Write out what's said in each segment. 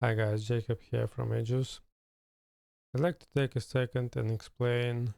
Hi guys, Jacob here from Aegis. I'd like to take a second and explain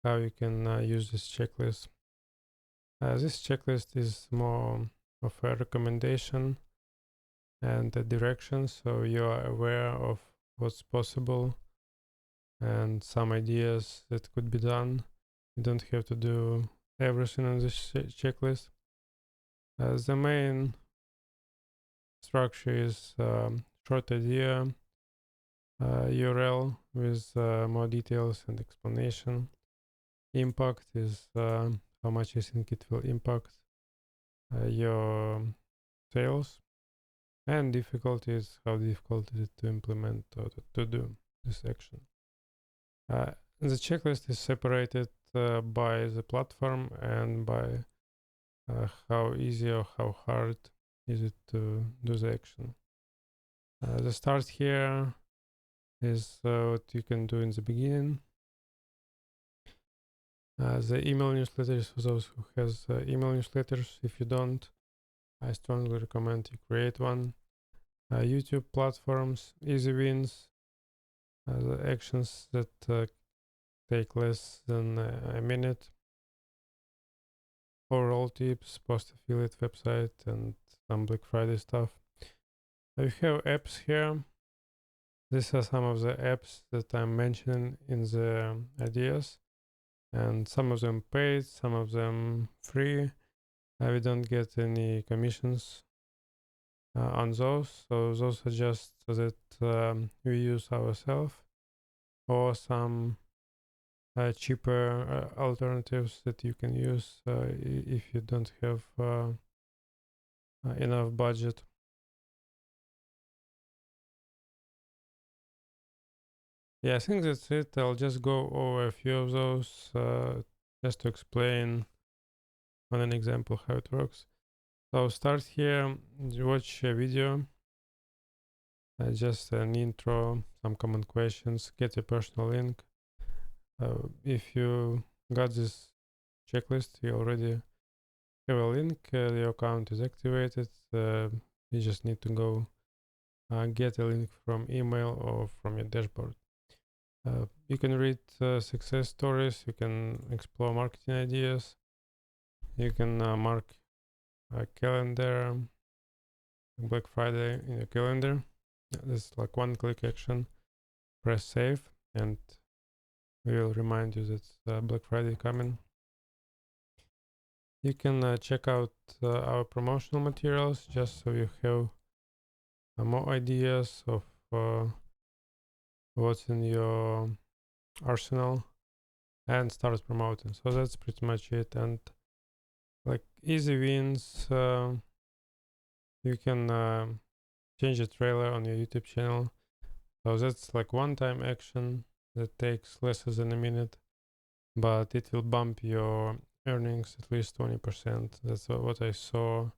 how you can use this checklist. This checklist is more of a recommendation and a direction, so you are aware of what's possible and some ideas that could be done. You don't have to do everything on this checklist. The main structure is short idea, URL with more details and explanation. Impact is how much you think it will impact your sales, and difficulty is how difficult it is to implement or to do this action. The checklist is separated by the platform and by how easy or how hard is it to do the action. The start here is what you can do in the beginning. The email newsletters for those who has email newsletters. If you don't, I strongly recommend you create one. YouTube platforms, easy wins, the actions that take less than a minute. Overall tips, post affiliate website, and some Black Friday stuff. We have apps here. These are some of the apps that I'm mentioning in the ideas, and some of them paid, some of them free. We don't get any commissions on those, so those are just that we use ourselves, or some cheaper alternatives that you can use if you don't have enough budget. Yeah, I think that's it. I'll just go over a few of those just to explain on an example how it works. So start here, watch a video, just an intro, some common questions, get a personal link. If you got this checklist, you already have a link, your account is activated. You just need to go get a link from email or from your dashboard. You can read success stories, you can explore marketing ideas, you can mark a calendar, Black Friday in your calendar. This is like one click action. Press save and we will remind you that Black Friday coming. You can check out our promotional materials just so you have more ideas of what's in your arsenal and start promoting. So that's pretty much it. And like easy wins, you can change the trailer on your YouTube channel. So that's like one-time action that takes less than a minute, but it will bump your earnings at least 20%. That's what I saw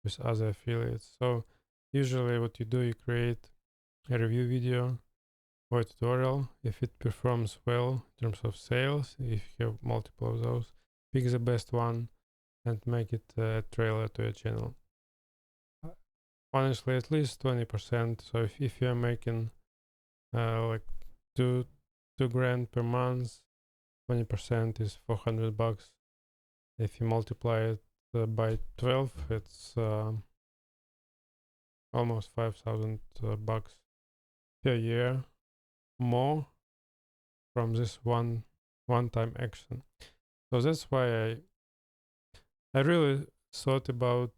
with other affiliates. So usually what you do, you create a review video or a tutorial. If it performs well in terms of sales, if you have multiple of those, pick the best one and make it a trailer to your channel. Honestly, at least 20%. So if you're making like two grand per month, 20% is $400. If you multiply it by 12, it's almost $5,000 per year more from this one-time action. So that's why I really thought about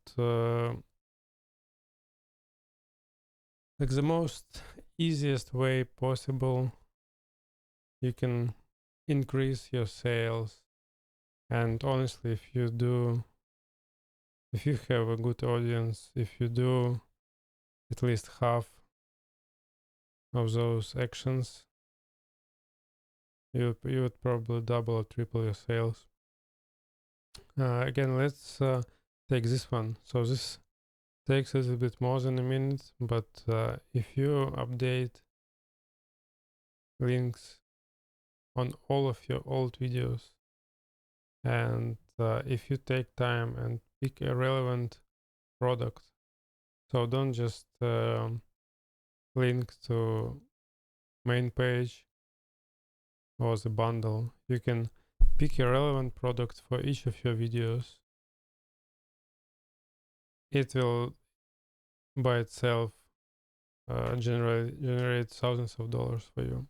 like the most easiest way possible you can increase your sales. And honestly, if you have a good audience, if you do at least half of those actions, you would probably double or triple your sales. Again, let's take this one. So this takes a little bit more than a minute, but if you update links on all of your old videos, and if you take time and pick a relevant product, so don't just link to main page or the bundle. You can pick a relevant product for each of your videos. It will by itself generate thousands of dollars for you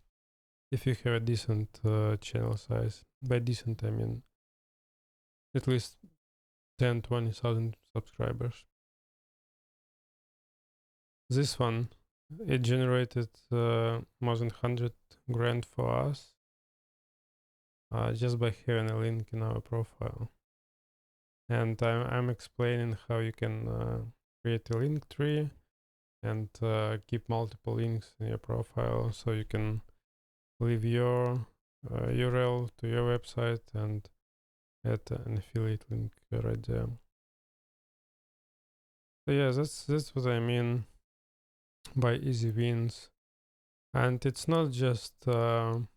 if you have a decent channel size. By decent, I mean at least 10-20,000 subscribers. This one, it generated more than 100 grand for us just by having a link in our profile. And I'm explaining how you can create a link tree and keep multiple links in your profile, so you can leave your URL to your website and add an affiliate link right there. So yeah, that's what I mean by easy wins. And it's not just out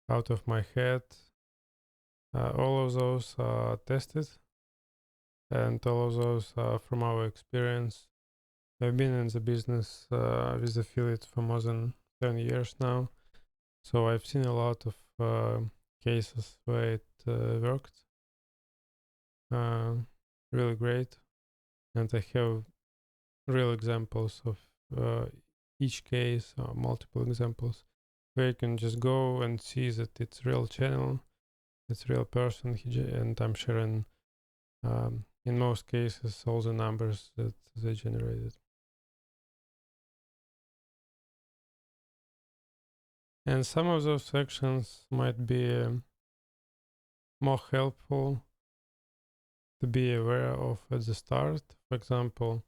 of my head. All of those are tested, and all of those are from our experience. I've been in the business with affiliates for more than 10 years now, so I've seen a lot of cases where it worked really great, and I have real examples of each case, or multiple examples, where you can just go and see that it's real channel, it's real person, and I'm sharing in most cases all the numbers that they generated. And some of those actions might be more helpful to be aware of at the start. For example,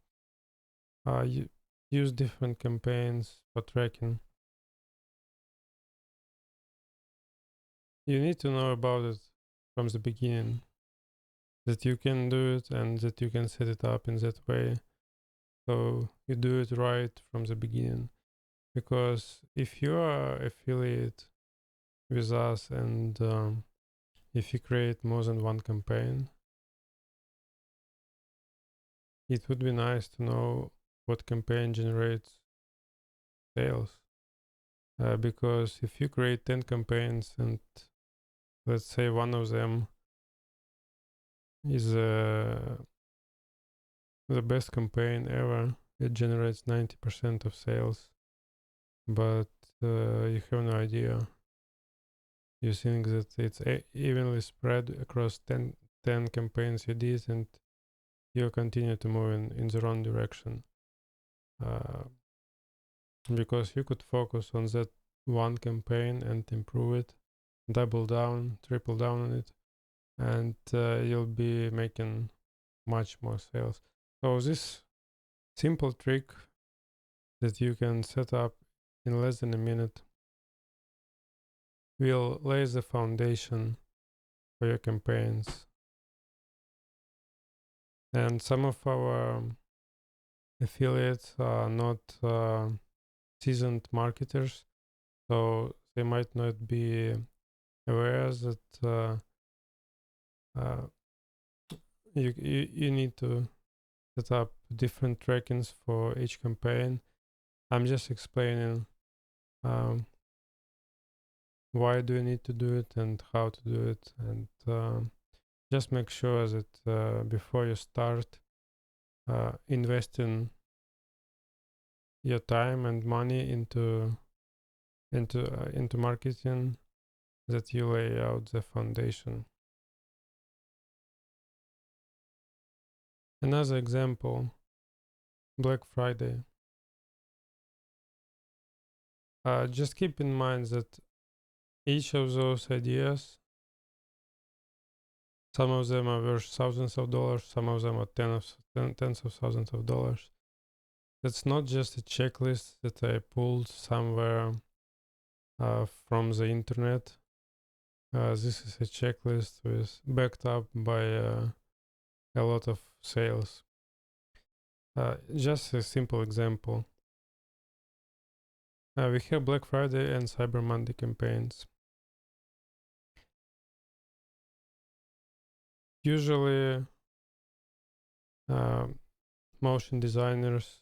use different campaigns for tracking. You need to know about it from the beginning, that you can do it and that you can set it up in that way. So you do it right from the beginning. Because if you are affiliate with us and if you create more than one campaign, it would be nice to know what campaign generates sales. Because if you create 10 campaigns and let's say one of them is the best campaign ever, it generates 90% of sales, but you have no idea. You think that it's evenly spread across 10 campaigns you did, and you continue to move in the wrong direction. Because you could focus on that one campaign and improve it, double down, triple down on it, and you'll be making much more sales. So this simple trick that you can set up in less than a minute will lay the foundation for your campaigns. And some of our affiliates are not seasoned marketers, so they might not be aware that you need to set up different trackings for each campaign. I'm just explaining why do you need to do it and how to do it, and just make sure that before you start investing your time and money into marketing, that you lay out the foundation. Another example, Black Friday. Just keep in mind that each of those ideas, some of them are worth thousands of dollars, some of them are tens of thousands of dollars. That's not just a checklist that I pulled somewhere from the internet. This is a checklist backed up by a lot of sales. Just a simple example. We have Black Friday and Cyber Monday campaigns. Usually, motion designers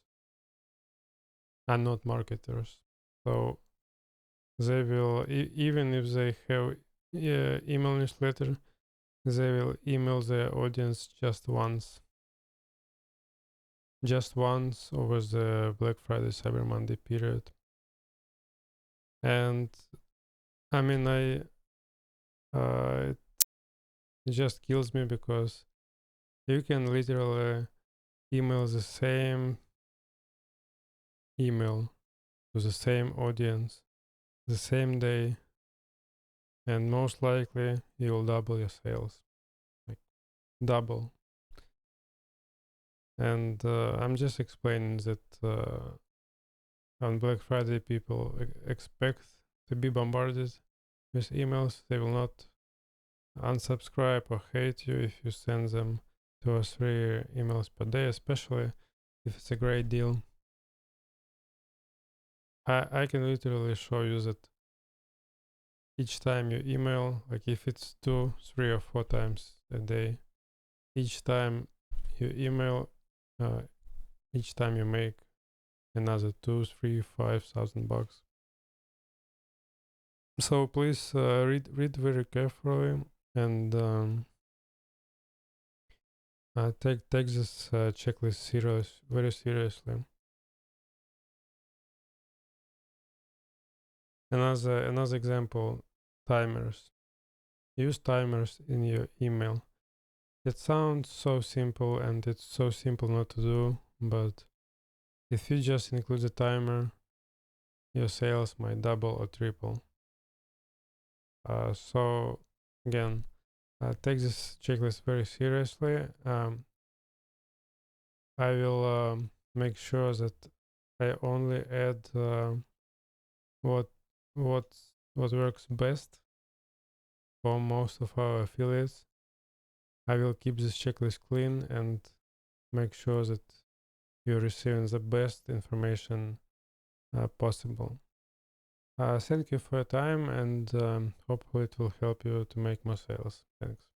are not marketers. So they will, even if they have email newsletter, they will email their audience just once over the Black Friday Cyber Monday period. And I mean, it just kills me because you can literally email the same email to the same audience the same day, and most likely you will double your sales, like double. And I'm just explaining that on Black Friday people expect to be bombarded with emails. They will not unsubscribe or hate you if you send them 2 or 3 emails per day, especially if it's a great deal. I can literally show you that each time you email, like if it's 2, 3 or 4 times a day, each time you email, each time you make another 2, 3, 5,000 bucks. So please read very carefully and take this checklist very seriously. Another example, timers. Use timers in your email. It sounds so simple and it's so simple not to do, but if you just include a timer, your sales might double or triple. So again, take this checklist very seriously. I will make sure that I only add what works best for most of our affiliates. I will keep this checklist clean and make sure that you're receiving the best information possible. Thank you for your time, and hopefully it will help you to make more sales. Thanks.